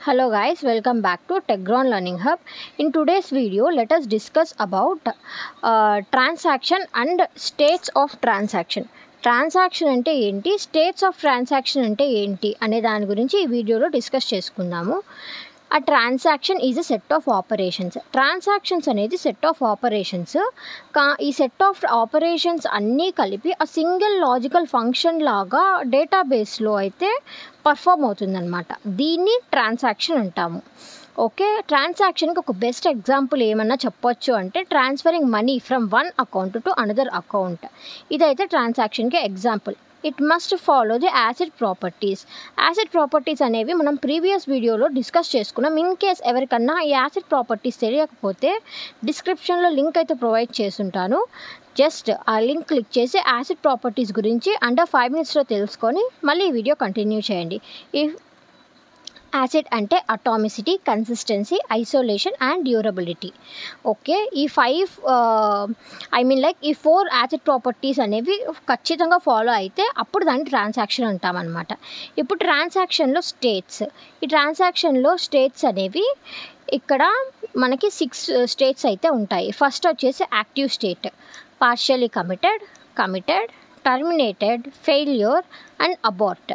Hello guys, welcome back to TechGround Learning Hub. In today's video, let us discuss about transaction and states of transaction. Transaction అంటే ఏంటి, states of transaction అంటే ఏంటి అనే దాని గురించి ఈ వీడియోలో డిస్కస్ చేసుకుందాము. ఆ transaction is a set of operations. Transactions అనేది సెట్ ఆఫ్ ఆపరేషన్స్. ఈ సెట్ ఆఫ్ ఆపరేషన్స్ అన్నీ కలిపి ఆ సింగిల్ లాజికల్ ఫంక్షన్ లాగా డేటాబేస్లో అయితే పర్ఫామ్ అవుతుందన్నమాట. దీన్ని ట్రాన్సాక్షన్ అంటాము. ఓకే, ట్రాన్సాక్షన్కి ఒక బెస్ట్ ఎగ్జాంపుల్ ఏమన్నా చెప్పొచ్చు అంటే transferring money from one account to another account. ఇదైతే ట్రాన్సాక్షన్కి example. It must follow the asset properties. Asset properties అనేవి మనం ప్రీవియస్ వీడియోలో డిస్కస్ చేసుకున్నాం. ఇన్ కేస్ ఎవరికన్నా ఈ యాసెట్ ప్రాపర్టీస్ తెలియకపోతే డిస్క్రిప్షన్లో లింక్ అయితే ప్రొవైడ్ చేస్తుంటాను. జస్ట్ ఆ లింక్ క్లిక్ చేసి యాసెట్ ప్రాపర్టీస్ గురించి అండర్ 5 minutesలో తెలుసుకొని మళ్ళీ ఈ వీడియో కంటిన్యూ చేయండి. యాసిడ్ అంటే atomicity, consistency, isolation and durability. Okay, ఈ 4 యాసిడ్ ప్రాపర్టీస్ అనేవి ఖచ్చితంగా ఫాలో అయితే అప్పుడు దాన్ని ట్రాన్సాక్షన్ అంటామన్నమాట. ఇప్పుడు ట్రాన్సాక్షన్లో స్టేట్స్. ఈ ట్రాన్సాక్షన్లో స్టేట్స్ అనేవి ఇక్కడ మనకి 6 స్టేట్స్ అయితే ఉంటాయి. ఫస్ట్ వచ్చేసి active state, partially committed, terminated, failure and abort.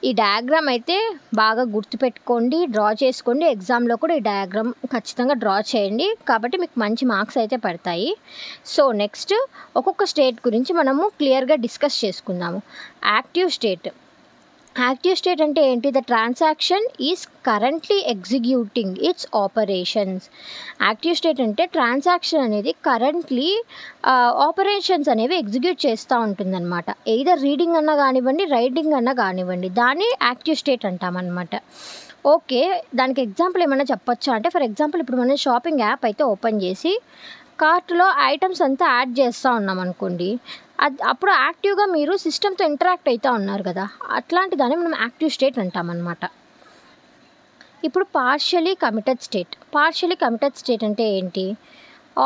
ఈ డయాగ్రామ్ అయితే బాగా గుర్తుపెట్టుకోండి, డ్రా చేసుకోండి. ఎగ్జామ్లో కూడా ఈ డయాగ్రామ్ ఖచ్చితంగా డ్రా చేయండి, కాబట్టి మీకు మంచి మార్క్స్ అయితే పడతాయి. సో నెక్స్ట్ ఒక్కొక్క స్టేట్ గురించి మనము క్లియర్గా డిస్కస్ చేసుకుందాము. యాక్టివ్ స్టేట్ అంటే ఏంటి? The transaction is currently executing it's operations. Active state అంటే ట్రాన్సాక్షన్ అనేది కరెంట్లీ ఆపరేషన్స్ అనేవి ఎగ్జిక్యూట్ చేస్తూ ఉంటుందన్నమాట. ఎయిదర్ రీడింగ్ అన్నా కానివ్వండి, రైటింగ్ అన్నా కానివ్వండి, దాన్ని యాక్టివ్ స్టేట్ అంటామన్నమాట. ఓకే, దానికి ఎగ్జాంపుల్ ఏమైనా చెప్పొచ్చా అంటే, ఫర్ ఎగ్జాంపుల్ ఇప్పుడు మనం షాపింగ్ యాప్ అయితే ఓపెన్ చేసి కార్ట్లో ఐటమ్స్ అంతా యాడ్ చేస్తూ ఉన్నాం అనుకోండి, అప్పుడు యాక్టివ్గా మీరు సిస్టమ్తో ఇంటరాక్ట్ అవుతూ ఉన్నారు కదా, అట్లాంటి దాన్ని మనం యాక్టివ్ స్టేట్ అంటామన్నమాట. ఇప్పుడు పార్షియలీ కమిటెడ్ స్టేట్ అంటే ఏంటి?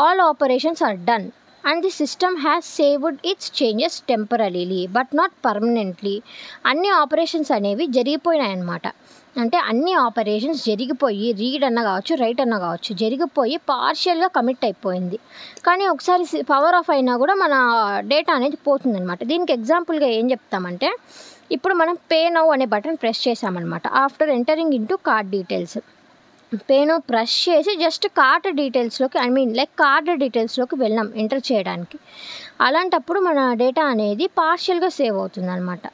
All operations are done and the system has saved its changes temporarily but not permanently. అన్ని ఆపరేషన్స్ అనేవి జరిగిపోయినాయి అన్నమాట. అంటే అన్ని ఆపరేషన్స్ జరిగిపోయి, రీడ్ అన్న కావచ్చు, రైట్ అన్న కావచ్చు, జరిగిపోయి పార్షియల్గా కమిట్ అయిపోయింది. కానీ ఒకసారి పవర్ ఆఫ్ అయినా కూడా మన డేటా అనేది పోతుందన్నమాట. దీనికి ఎగ్జాంపుల్గా ఏం చెప్తామంటే, ఇప్పుడు మనం పే నౌ అనే బటన్ ప్రెస్ చేసామన్నమాట. After entering into card details, pay now press చేసి జస్ట్ కార్డ్ డీటెయిల్స్లోకి వెళ్ళాం ఎంటర్ చేయడానికి. అలాంటప్పుడు మన డేటా అనేది పార్షియల్గా సేవ్ అవుతుందన్నమాట.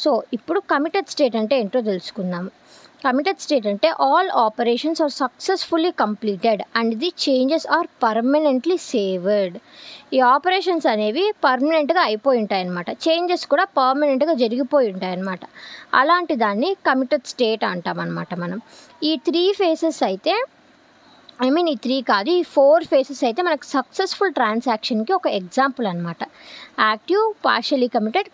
సో ఇప్పుడు కమిటెడ్ స్టేట్ అంటే ఏంటో తెలుసుకుందాము. కమిటెడ్ స్టేట్ అంటే all operations are successfully completed and the changes are permanently saved. ఈ ఆపరేషన్స్ అనేవి పర్మనెంట్గా అయిపోయి ఉంటాయన్నమాట, చేంజెస్ కూడా పర్మనెంట్గా జరిగిపోయి ఉంటాయన్నమాట. అలాంటి దాన్ని కమిటెడ్ స్టేట్ అంటామన్నమాట మనం. ఈ 3 phases అయితే ఈ 4 phases అయితే మనకు సక్సెస్ఫుల్ ట్రాన్సాక్షన్కి ఒక ఎగ్జాంపుల్ అనమాట. Active, partially committed,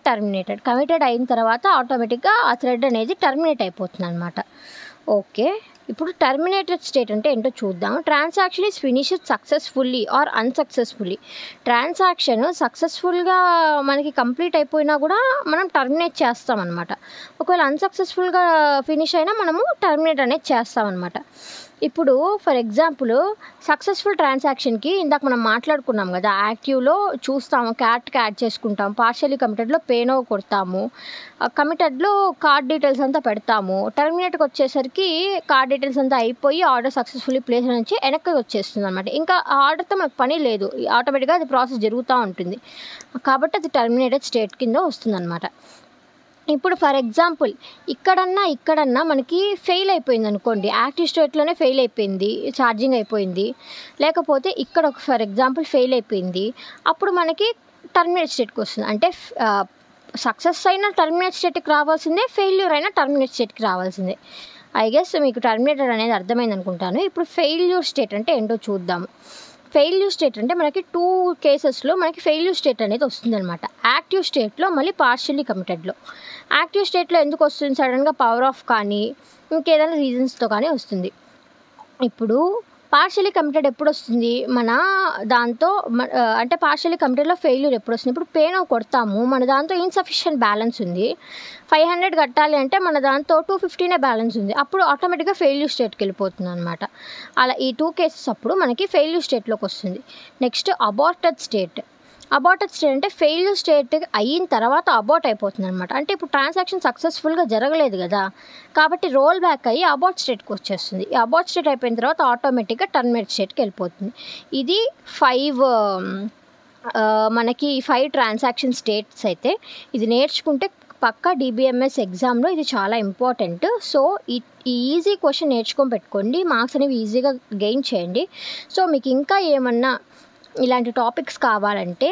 terminated. Committed అయిన తర్వాత ఆటోమేటిక్గా ఆ థ్రెడ్ అనేది టర్మినేట్ అయిపోతుంది అనమాట. ఓకే, ఇప్పుడు టర్మినేటెడ్ స్టేట్ అంటే ఏంటో చూద్దాం. Transaction is finished successfully or unsuccessfully. Transaction సక్సెస్ఫుల్గా మనకి కంప్లీట్ అయిపోయినా కూడా మనం టర్మినేట్ చేస్తామన్నమాట. ఒకవేళ అన్సక్సెస్ఫుల్గా ఫినిష్ అయినా మనము టర్మినేట్ అనేది చేస్తామన్నమాట. ఇప్పుడు ఫర్ ఎగ్జాంపుల్ సక్సెస్ఫుల్ ట్రాన్సాక్షన్కి ఇందాక మనం మాట్లాడుకున్నాం కదా, యాక్టివ్లో చూస్తాము, క్యాట్కి యాడ్ చేసుకుంటాము, పార్షియలీ కమిటెడ్లో పేనో కొడతాము, కమిటెడ్లో కార్డ్ డీటెయిల్స్ అంతా పెడతాము, టర్మినేట్కి వచ్చేసరికి కార్డ్ డీటెయిల్స్ అంతా అయిపోయి ఆర్డర్ సక్సెస్ఫుల్లీ ప్లేస్ నుంచి వెనక్కి వచ్చేస్తుంది అనమాట. ఇంకా ఆర్డర్తో మనకు పని లేదు, ఆటోమేటిక్గా అది ప్రాసెస్ జరుగుతూ ఉంటుంది, కాబట్టి అది టర్మినేటెడ్ స్టేట్ కింద వస్తుందన్నమాట. ఇప్పుడు ఫర్ ఎగ్జాంపుల్ ఇక్కడన్నా మనకి ఫెయిల్ అయిపోయింది అనుకోండి, యాక్టివ్ స్టేట్లోనే ఫెయిల్ అయిపోయింది, ఛార్జింగ్ అయిపోయింది, లేకపోతే ఇక్కడ ఒక ఫర్ ఎగ్జాంపుల్ ఫెయిల్ అయిపోయింది, అప్పుడు మనకి టర్మినేట్ స్టేట్కి వస్తుంది. అంటే సక్సెస్ అయినా టర్మినేట్ స్టేట్కి రావాల్సిందే, ఫెయిల్యూర్ అయినా టర్మినేట్ స్టేట్కి రావాల్సిందే. ఐ గెస్ మీకు టర్మినేటెడ్ అనేది అర్థమైంది అనుకుంటాను. ఇప్పుడు ఫెయిల్యూర్ స్టేట్ అంటే ఏంటో చూద్దాము. ఫెయిల్యూర్ స్టేట్ అంటే మనకి 2 కేసెస్లో మనకి ఫెయిల్యూర్ స్టేట్ అనేది వస్తుందన్నమాట. యాక్టివ్ స్టేట్లో, మళ్ళీ పార్షియలీ కమిటెడ్లో. యాక్టివ్ స్టేట్లో ఎందుకు వస్తుంది? సడన్గా పవర్ ఆఫ్ కానీ ఇంకేదైనా రీజన్స్తో కానీ వస్తుంది. ఇప్పుడు పార్షియలీ కమిటెడ్ ఎప్పుడు వస్తుంది, మన దాంతో అంటే పార్షియలీ కమిటెడ్లో ఫెయిల్యూర్ ఎప్పుడు వస్తుంది, ఇప్పుడు పే నౌ కొడతాము, మన దాంతో ఇన్సఫిషియెంట్ బ్యాలెన్స్ ఉంది, 500 కట్టాలి అంటే మన దాంతో 250 బ్యాలెన్స్ ఉంది, అప్పుడు ఆటోమేటిక్గా ఫెయిల్యూర్ స్టేట్కి వెళ్ళిపోతుంది అనమాట. అలా ఈ 2 కేసెస్ అప్పుడు మనకి ఫెయిల్యూర్ స్టేట్లోకి వస్తుంది. Next aborted state. Aborted state అంటే ఫెయిల్యూర్ స్టేట్ అయిన తర్వాత అబార్ట్ అయిపోతుంది అనమాట. అంటే ఇప్పుడు ట్రాన్సాక్షన్ సక్సెస్ఫుల్గా జరగలేదు కదా, కాబట్టి రోల్ బ్యాక్ అయ్యి అబార్ట్ స్టేట్కి వచ్చేస్తుంది. ఈ అబార్ట్ స్టేట్ అయిపోయిన తర్వాత ఆటోమేటిక్గా టర్మినేట్ స్టేట్కి వెళ్ళిపోతుంది. ఇది 5 ట్రాన్సాక్షన్ స్టేట్స్ అయితే ఇది నేర్చుకుంటే పక్కా DBMS ఎగ్జామ్లో ఇది చాలా ఇంపార్టెంట్. సో ఈ ఈజీ క్వశ్చన్ నేర్చుకొని పెట్టుకోండి, మార్క్స్ అనేవి ఈజీగా గెయిన్ చేయండి. సో మీకు ఇంకా ఏమన్నా ఇలాంటి టాపిక్స్ కావాలంటే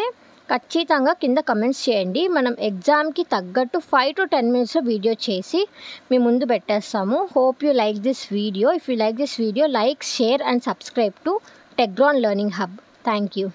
ఖచ్చితంగా కింద కమెంట్స్ చేయండి. మనం ఎగ్జామ్కి తగ్గట్టు 5 to 10 minutes వీడియో చేసి మీ ముందు పెట్టేస్తాము. Hope you like this video. If you like this video, like, share and subscribe to Techgran learning hub. Thank you.